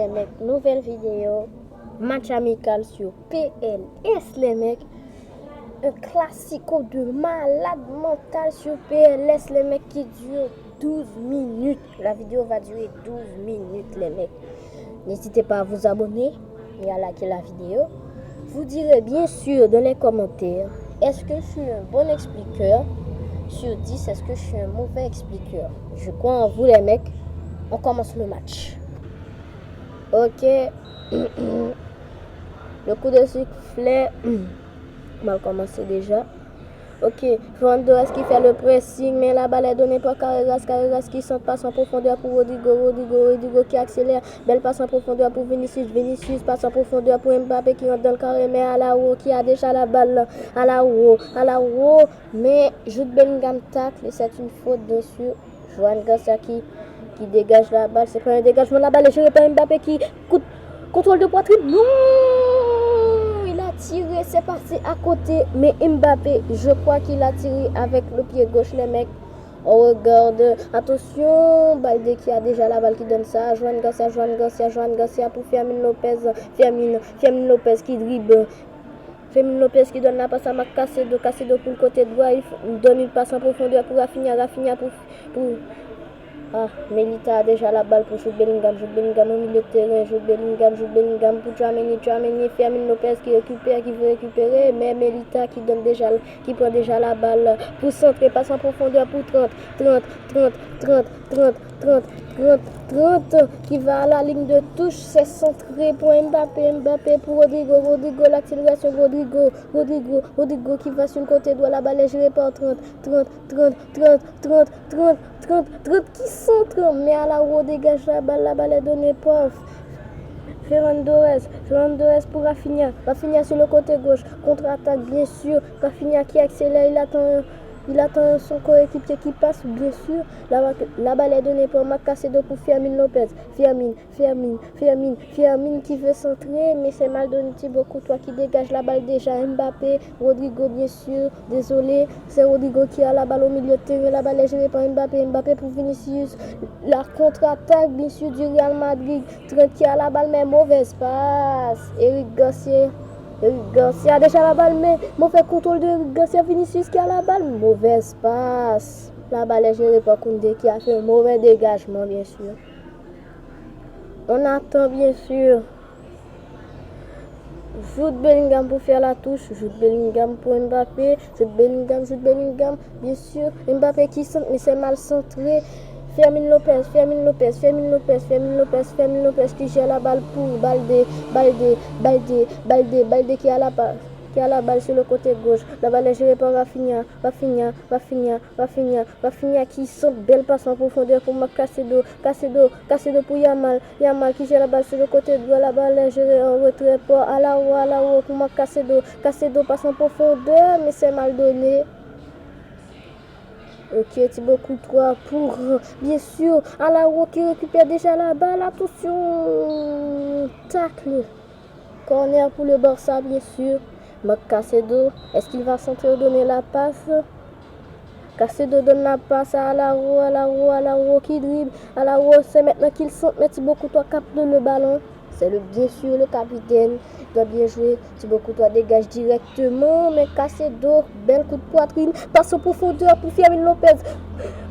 les mecs, nouvelle vidéo, match amical sur PLS les mecs. Un classico de malade mental sur PLS les mecs qui dure 12 minutes. La vidéo va durer 12 minutes les mecs. N'hésitez pas à vous abonner et à liker la vidéo. Vous direz bien sûr dans les commentaires, est-ce que je suis un bon expliqueur? Sur 10, est-ce que je suis un mauvais expliqueur? Je crois en vous les mecs. On commence le match. Ok. Le coup de sifflet. On va commencer déjà. Ok. Fernandez qui fait le pressing, mais la balle est donnée par Carreras. Carreras qui sent passe en profondeur pour Rodrigo. Rodrigo qui accélère. Belle passe en profondeur pour Vinicius. Vinicius passe en profondeur pour Mbappé qui rentre dans le carré. Mais Alaouro qui a déjà la balle. Alaouro. Mais Jude Bellingham tacle. Et c'est une faute bien sûr. Joan Garcia qui dégage la balle. C'est pas un dégagement. La balle est gérée par Mbappé qui contrôle de poitrine. Non! Il a tiré, c'est parti à côté. Mais Mbappé, je crois qu'il a tiré avec le pied gauche, les mecs. On regarde. Attention, Balde qui a déjà la balle qui donne ça. Joan Garcia pour Fermin Lopez. Fermin Lopez qui dribble. Fermin Lopez qui donne la passe à Marc Cacedo. Cacedo pour le côté droit. Il donne une passe en profondeur pour Rafinha. Rafinha pour Melita a déjà la balle pour Jude Bellingham au milieu de terrain, Jude Bellingham pour Tchouaméni, Fermin Lopez qui récupère, qui veut récupérer, mais Melita qui prend déjà la balle pour centrer, passe en profondeur pour 30, qui va à la ligne de touche, c'est centré pour Mbappé pour Rodrigo, l'accélération Rodrigo qui va sur le côté droit, la balle est gérée par 30 qui centre, mais Alaouro dégage la balle est donnée par Fernandez pour Rafinha sur le côté gauche, contre-attaque bien sûr, Rafinha qui accélère, il attend son coéquipier qui passe, bien sûr. La balle est donnée pour Marc Cacedo pour Fermin Lopez. Fermin qui veut centrer, mais c'est mal donné. Thibaut Courtois qui dégage la balle déjà. Mbappé, Rodrigo, bien sûr. Désolé, c'est Rodrigo qui a la balle au milieu de terrain. La balle est gérée par Mbappé pour Vinicius. La contre-attaque, bien sûr, du Real Madrid. Trent qui a la balle, mais mauvaise passe. Eric Garcia a déjà la balle, mais mauvais contrôle de Eric Garcia. Vinicius qui a la balle, mauvaise passe. La balle est gérée par Koundé qui a fait un mauvais dégagement, bien sûr. On attend, bien sûr. Jude Bellingham pour faire la touche. Jude Bellingham pour Mbappé. Jude Bellingham, bien sûr. Mbappé qui centre, mais c'est mal centré. Fermin Lopez qui gère la balle pour Balde qui a la balle sur le côté gauche. La balle est gérée par Rafinha qui sent belle passe en profondeur pour Marc Cacedo pour Yamal qui gère la balle sur le côté droit. La balle est gérée en retrait par Alaouro pour Marc Cacedo passe en profondeur, mais c'est mal donné. Ok, Thibaut Courtois pour, bien sûr, Alaouro qui récupère déjà la balle. Attention, tacle. Corner pour le Barça, bien sûr. Marc Cacedo, est-ce qu'il va centrer ou donner la passe? Cacedo donne la passe à Alaouro qui dribble. Alaouro, c'est maintenant qu'il centre, mais Thibaut Courtois capte le ballon. C'est bien sûr le capitaine. Il doit bien jouer. Thibaut Courtois dégage directement. Mais Cacedo, bel coup de poitrine. Passe en profondeur pour Fermin Lopez.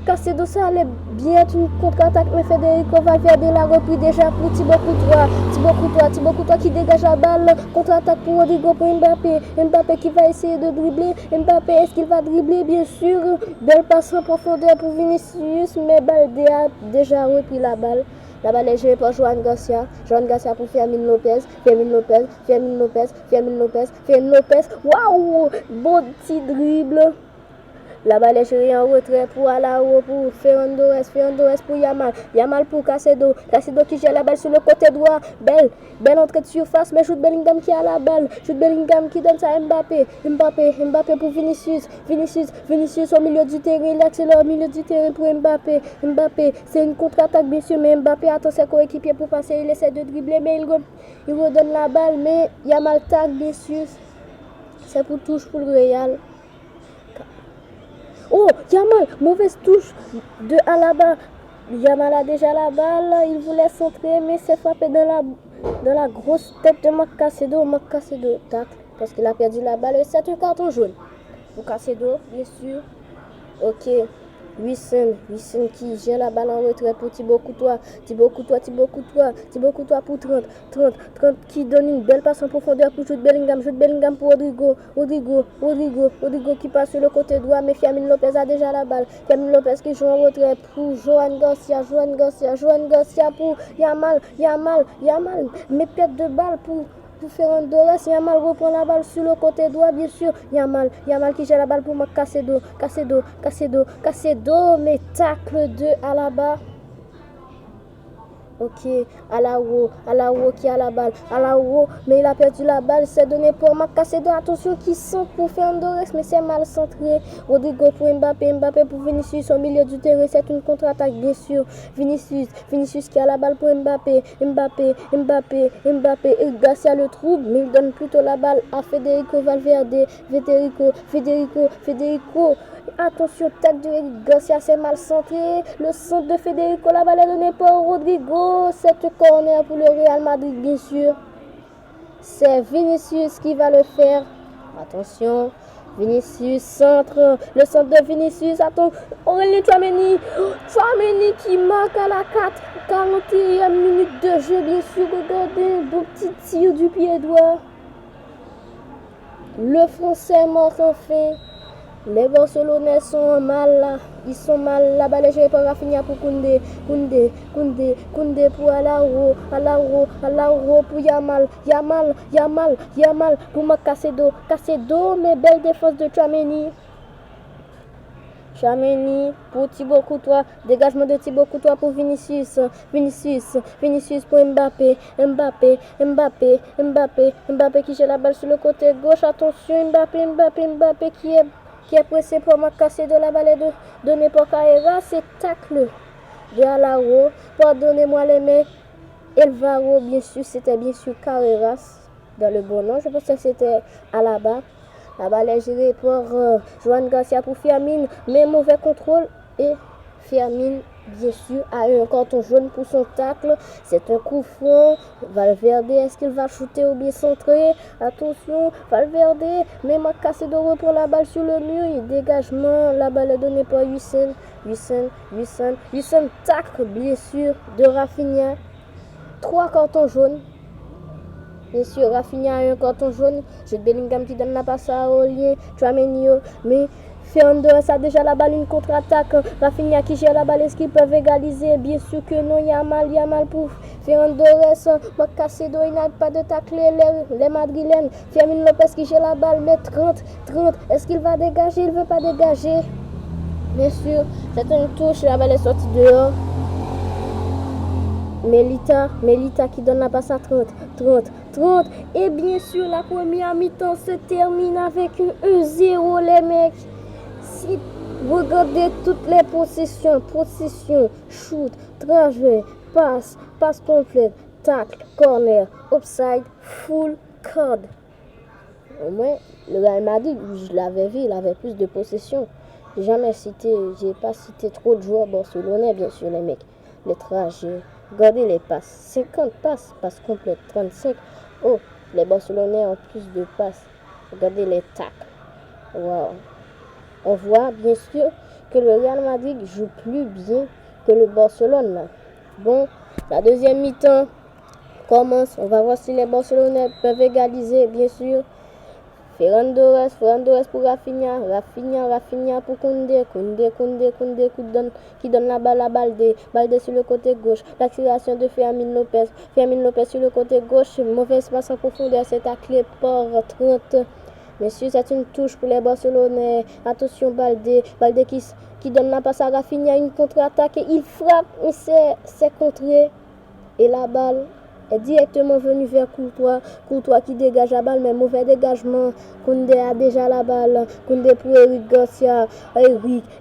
Cacedo, ça allait bien être une contre-attaque. Mais Federico Valverde l'a repris déjà pour Thibaut Courtois qui dégage la balle. Contre-attaque pour Rodrigo pour Mbappé. Mbappé qui va essayer de dribbler. Mbappé, est-ce qu'il va dribbler? Bien sûr. Belle passe en profondeur pour Vinicius. Mais Balde a déjà repris la balle. La balle est gérée par Joan Garcia pour Fermin Lopez. Waouh! Bon petit dribble. La balle est gérée en retrait pour Alaouro, pour Fernandez pour Yamal pour Cacedo qui gère la balle sur le côté droit. Belle entrée de surface, mais Jude Bellingham qui a la balle. Jude Bellingham qui donne ça à Mbappé pour Vinicius au milieu du terrain. Il accélère au milieu du terrain pour Mbappé, c'est une contre-attaque bien sûr, mais Mbappé attend ses coéquipiers pour passer. Il essaie de dribbler, mais il redonne la balle, mais Yamal tag bien sûr. C'est pour touche pour le Real. Oh, Yamal, mauvaise touche de Alaba. Yamal a déjà la balle, il voulait centrer, mais s'est frappé dans la grosse tête de Macacedo. Macacedo tacle parce qu'il a perdu la balle et c'est un carton jaune. Macacedo, bien sûr. Ok. Wilson qui gère la balle en retrait pour Thibaut Courtois pour 30, qui donne une belle passe en profondeur pour Jude Bellingham pour Rodrigo qui passe sur le côté droit, mais Fermin Lopez a déjà la balle. Fermin Lopez qui joue en retrait pour Johan Garcia pour Yamal, mais perte de balle pour Ferran Torres. Yamal reprend la balle sur le côté droit, bien sûr. Yamal qui gère la balle pour Cacedo, mais tacle de Alaba. Ok, Alao qui a la balle. Alao, mais il a perdu la balle. C'est donné pour Macacedo. Attention, qui centre pour Ferran Torres, mais c'est mal centré. Rodrigo pour Mbappé pour Vinicius au milieu du terrain. C'est une contre-attaque, bien sûr. Vinicius qui a la balle pour Mbappé. Eric Garcia le trouble, mais il donne plutôt la balle à Federico Valverde. Federico. Attention, tac de Eric Garcia, c'est mal centré. Le centre de Federico, la balle est donnée par Rodrigo. C'est un corner pour le Real Madrid, bien sûr. C'est Vinicius qui va le faire. Attention, Vinicius centre. Le centre de Vinicius. Attends, Aurélien Tchouaméni qui marque à la 41e minute de jeu, bien sûr. Regardez, un beau petit tir du pied droit. Le Français marque enfin. Les Barcelonais sont mal là. Ils sont mal. La balle est jouée par Rafinha pour Koundé pour Alao pour Yamal pour Macacedo, mais belle défense de Tchouaméni pour Thibaut Courtois, dégagement de Thibaut Courtois pour Vinicius pour Mbappé qui gère la balle sur le côté gauche. Attention, Mbappé qui est pressé pour Macacedo. La balle est donnée pour Carrera. C'est tacle de Alao. Pardonnez-moi les mecs. Elvaro, bien sûr, c'était bien sûr Carreras dans le bon nom. Je pense que c'était Alaba. La balle est gérée par Johan Garcia pour Firmine, mais mauvais contrôle et Firmine, bien sûr, a eu un carton jaune pour son tacle. C'est un coup franc. Valverde, est-ce qu'il va shooter ou bien centrer? Attention, Valverde, mais Macacedo reprend la balle sur le mur. Et dégagement, la balle est donnée par Wilson, tacle, bien sûr, de Rafinha. 3 cartons jaunes. Bien sûr, Rafinha a un carton jaune. Jude Bellingham qui donne la passe à Aurélien Tchouaméni, mais Ferran Torres a déjà la balle, une contre-attaque. Rafinha qui gère la balle, est-ce qu'ils peuvent égaliser? Bien sûr que non. Yamal pour Ferran Torres. Macacedo, il n'a pas de tacler les Madrilènes. Fermin Lopez qui gère la balle, mais 30. Est-ce qu'il va dégager? Il ne veut pas dégager. Bien sûr, c'est une touche, la balle est sortie dehors. Melita qui donne la passe à 30. Et bien sûr, la première mi-temps se termine avec un 1-0, les mecs. Si vous regardez toutes les possession, shoot, trajet, passe complète, tacle, corner, offside, full card. Au moins, le Real Madrid, je l'avais vu, il avait plus de possession. J'ai pas cité trop de joueurs barcelonais, bien sûr, les mecs. Les trajets. Regardez les passes. 50 passes complètes. 35. Oh, les Barcelonais ont plus de passes. Regardez les tacles. Wow. On voit bien sûr que le Real Madrid joue plus bien que le Barcelone. Bon, la deuxième mi-temps commence. On va voir si les Barcelonais peuvent égaliser, bien sûr. Ferran Torres pour Rafinha pour Koundé qui donne la balle à Balde sur le côté gauche. L'accélération de Fermin Lopez sur le côté gauche. Mauvaise passe en profondeur, c'est taclé par 30. Messieurs, c'est une touche pour les Barcelonais. Attention, Balde qui donne la passe à Rafinha, une contre-attaque et il frappe, mais c'est contré. Et la balle est directement venu vers Courtois qui dégage la balle, mais mauvais dégagement. Koundé a déjà la balle. Koundé pour Eric Garcia.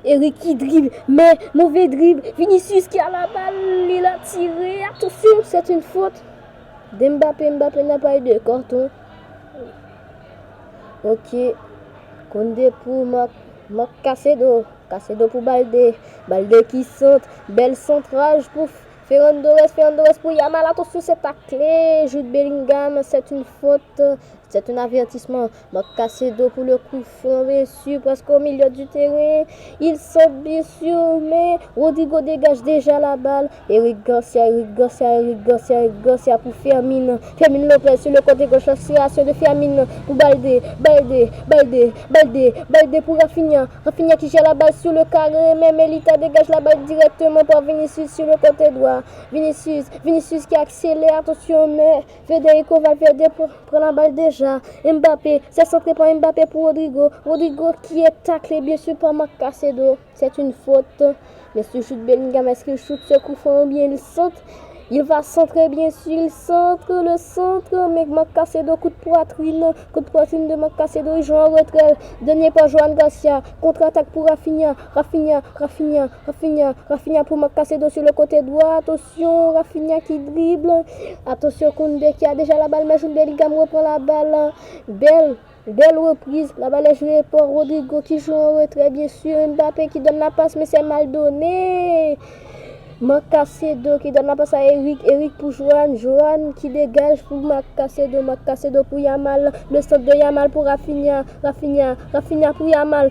Eric qui dribble, mais mauvais dribble. Vinicius qui a la balle, il a tiré. Attention, c'est une faute d'Mbappé. Mbappé n'a pas eu de carton. Ok. Koundé pour Macacedo. Macacedo pour Balde. Balde qui centre. Bel centrage pour Ferran Torres pour Yamal. Attention, c'est taclé. Jude Bellingham, c'est une faute. C'est un avertissement. Macacedo pour le coup franc, bien sûr, presque au milieu du terrain. Il saute, bien sûr, mais Rodrigo dégage déjà la balle. Eric Garcia pour Firmino. Firmino Lopez sur le côté gauche, l'accélération de Firmino pour Balde pour Rafinha. Rafinha qui gère la balle sur le carré, mais Melita dégage la balle directement pour Vinicius sur le côté droit. Vinicius qui accélère, attention, mais Federico Valverde prend la balle déjà. Mbappé, c'est centré par Mbappé pour Rodrigo. Rodrigo qui est taclé bien sûr par Macacedo. C'est une faute. Mais ce Jude Bellingham, est-ce qu'il shoot ce coup franc ou bien il centre? Il va centrer bien sûr, il centre, le centre, mais Macacedo, coup de poitrine de Macacedo, il joue en retrait, donné par Joan Garcia, contre-attaque pour Rafinha pour Macacedo sur le côté droit, attention, Rafinha qui dribble, attention Koundé qui a déjà la balle, mais Jude Bellingham reprend la balle, Belle reprise, la balle est jouée par Rodrigo qui joue en retrait, bien sûr, Mbappé qui donne la passe, mais c'est mal donné. Macacedo qui donne la passe à Eric pour Joan qui dégage pour Macacedo pour Yamal, le centre de Yamal pour Rafinha pour Yamal,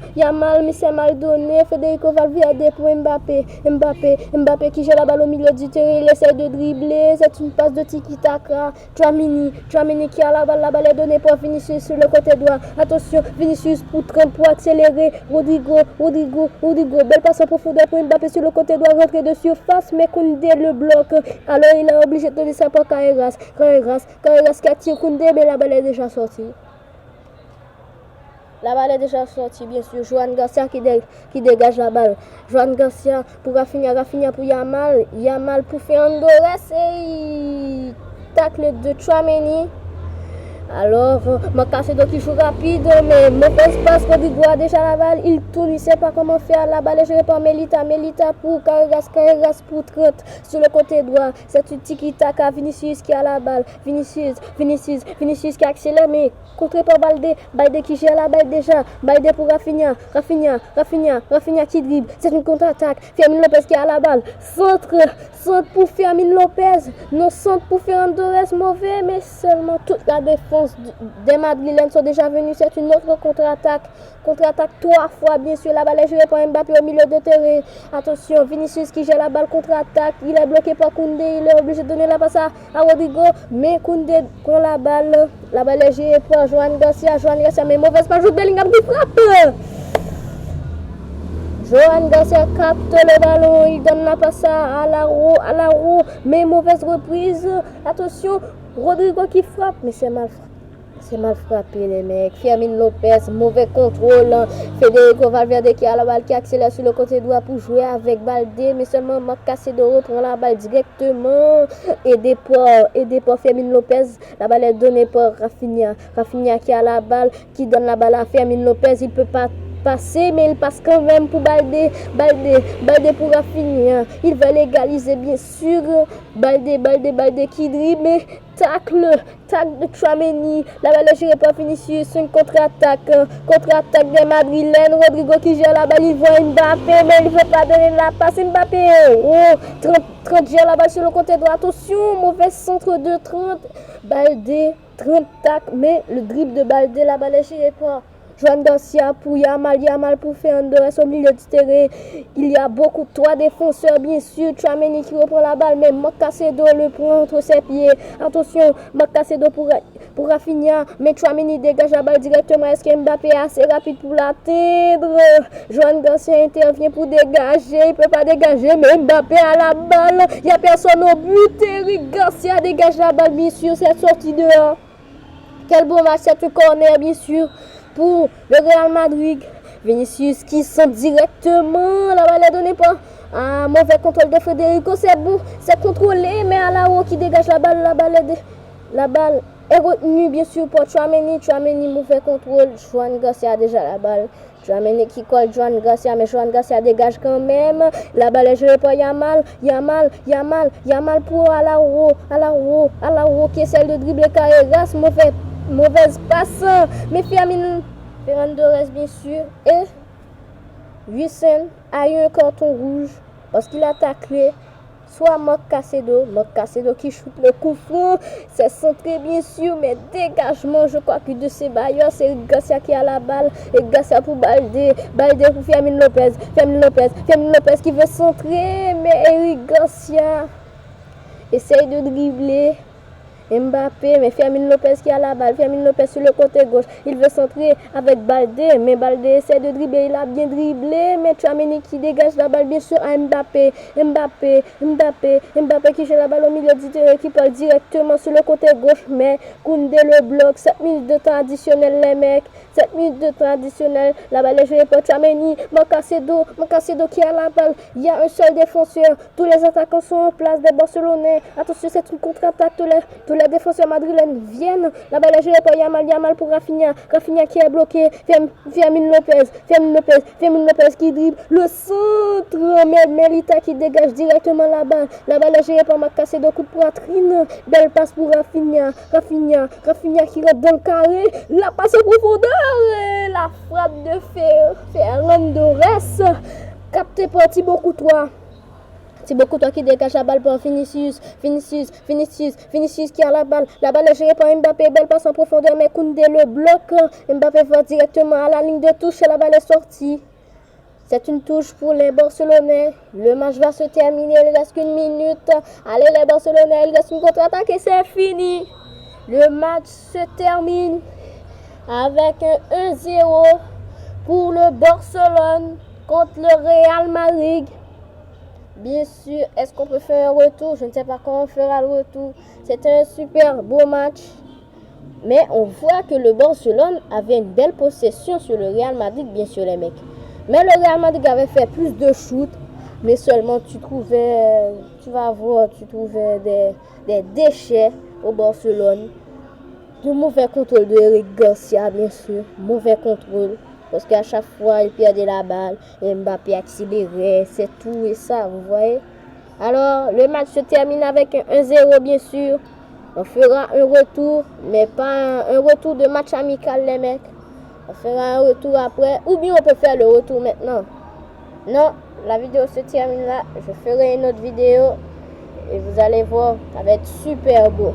mais c'est mal donné, Federico Valverde pour Mbappé qui joue la balle au milieu du terrain, il essaie de dribbler, c'est une passe de tiki-taka, Tchouaméni qui a la balle est donnée pour Vinicius sur le côté droit, attention, Vinicius pour accélérer, Rodrigo, belle passe en profondeur pour Mbappé sur le côté droit, rentrée de surface, mais Koundé le bloque, alors il est obligé de donner ça pour Carreras qui attire Koundé, mais la balle est déjà sortie. Bien sûr. Joan Garcia qui dégage la balle. Joan Garcia pour Rafinha pour Yamal pour Ferran Torres et tacle de Tchouaméni. Alors, Macacedo qui joue rapide, mais mauvaise passe, Rodrigo a déjà la balle, il tourne, il ne sait pas comment faire, la balle est gérée par Melita pour Carreras pour 30 sur le côté droit, c'est une tiki-taka, Vinicius qui a la balle, Vinicius qui accélère, mais contré par Balde qui gère la balle déjà, Balde pour Rafinha qui dribble, c'est une contre-attaque, Firmino Lopez qui a la balle, centre pour Firmino Lopez, non centre pour Ferran Torres, mauvais, mais seulement toute la défense des Madrilènes sont déjà venus, c'est une autre contre-attaque 3 fois, bien sûr, la balle est jouée par Mbappé au milieu de terrain, attention, Vinicius qui gère la balle, contre-attaque, il est bloqué par Koundé, il est obligé de donner la passe à Rodrigo, mais Koundé prend la balle est jouée par Joan Garcia, mais mauvaise passe, Jude Bellingham qui frappe. Joan Garcia capte le ballon, il donne la passe à Alaro, mais mauvaise reprise, attention, Rodrigo qui frappe, mais c'est mal frappé les mecs. Firmino Lopez, mauvais contrôle. Federico Valverde qui a la balle qui accélère sur le côté droit pour jouer avec Balde, mais seulement Macacedo reprend la balle directement. Aidé par Firmino Lopez. La balle est donnée par Rafinha qui a la balle, qui donne la balle à Firmino Lopez. Il peut pas passer, mais il passe quand même pour Balde pour Rafinha. Il va légaliser bien sûr. Balde qui dribble, mais tacle de Tchouaméni. La balle est gérée par Vinicius, une contre-attaque des Madrilènes. Rodrigo qui gère la balle, il voit Mbappé, mais il ne veut pas donner la passe. Mbappé, 30 gère la balle sur le côté droit. Attention, mauvais centre de 30. Balde, 30 tac, mais le dribble de Balde, la balle est gérée par Joan Garcia pour Yamal pour Ferran Torres au milieu du terrain. Il y a beaucoup 3 défenseurs, bien sûr. Tchouaméni qui reprend la balle, mais Macacedo le prend entre ses pieds. Attention, Macacedo pour Rafinha, mais Tchouaméni dégage la balle directement. Est-ce que Mbappé est assez rapide pour l'atteindre? Joan Garcia intervient pour dégager. Il ne peut pas dégager, mais Mbappé a la balle. Il n'y a personne au but. Eric Garcia dégage la balle, bien sûr. C'est sorti dehors. Quel beau match, c'est corner, bien sûr, pour le Real Madrid. Vinicius qui sent directement, la balle est donnée par un mauvais contrôle de Federico, c'est bon, c'est contrôlé, mais Alaro qui dégage la balle, la balle est retenue bien sûr par Tchouaméni, mauvais contrôle, Joan Garcia a déjà la balle, Tchouaméni qui colle Joan Garcia, mais Joan Garcia dégage quand même, la balle est jouée par Yamal pour Alaro qui essaie de dribbler Carreras, mauvaise passe, mais Ferran Torres bien sûr, et Hussein a eu un carton rouge parce qu'il a taclé soit Marc Cacedo qui shoot le coup franc, c'est centré bien sûr, mais dégagement, je crois que de ces bailleurs, c'est Eric Garcia qui a la balle, et Garcia pour Baldé pour Fermin Lopez qui veut centrer, mais Eric Garcia essaye de dribbler. Mbappé, mais Fermin Lopez qui a la balle, Fermin Lopez sur le côté gauche, il veut centrer avec Baldé, mais Baldé essaie de dribbler, il a bien dribblé, mais Tchouaméni qui dégage la balle bien sûr à Mbappé qui joue la balle au milieu du terrain, qui parle directement sur le côté gauche, mais Koundé le bloc, 7 minutes de temps additionnel les mecs, 7 minutes de temps additionnel, la balle est jouée par Tchouaméni, Marcacedo qui a la balle, il y a un seul défenseur, tous les attaquants sont en place des Barcelonais, attention c'est une contre-attaque, tous les défenseurs madrilènes viennent. La balle est jouée par Yamal pour Rafinha qui est bloqué. Fermin Lopez qui dribble le centre. Melita qui dégage directement la balle. La balle est jouée par Marcacedo, coup de poitrine. Belle passe pour Rafinha qui rentre dans le carré. La passe en profondeur. La frappe de Ferran Torres. Capté par Thibaut Courtois. Thibaut Courtois qui dégage la balle pour Vinicius qui a la balle est gérée par Mbappé, belle passe en profondeur mais Koundé le bloc, Mbappé va directement à la ligne de touche et la balle est sortie. C'est une touche pour les Barcelonais, le match va se terminer, il reste qu'une minute, allez les Barcelonais, il reste une contre-attaque et c'est fini. Le match se termine avec un 1-0 pour le Barcelone contre le Real Madrid. Bien sûr, est-ce qu'on peut faire un retour? Je ne sais pas comment on fera le retour. C'était un super beau match. Mais on voit que le Barcelone avait une belle possession sur le Real Madrid, bien sûr les mecs. Mais le Real Madrid avait fait plus de shoots. Mais seulement tu trouvais des déchets au Barcelone. De mauvais contrôle de Eric Garcia, bien sûr. Mauvais contrôle. Parce qu'à chaque fois, il perdait la balle. Et Mbappé accélérait. C'est tout et ça, vous voyez. Alors, le match se termine avec un 1-0, bien sûr. On fera un retour, mais pas un retour de match amical, les mecs. On fera un retour après. Ou bien on peut faire le retour maintenant. Non, la vidéo se termine là. Je ferai une autre vidéo. Et vous allez voir, ça va être super beau.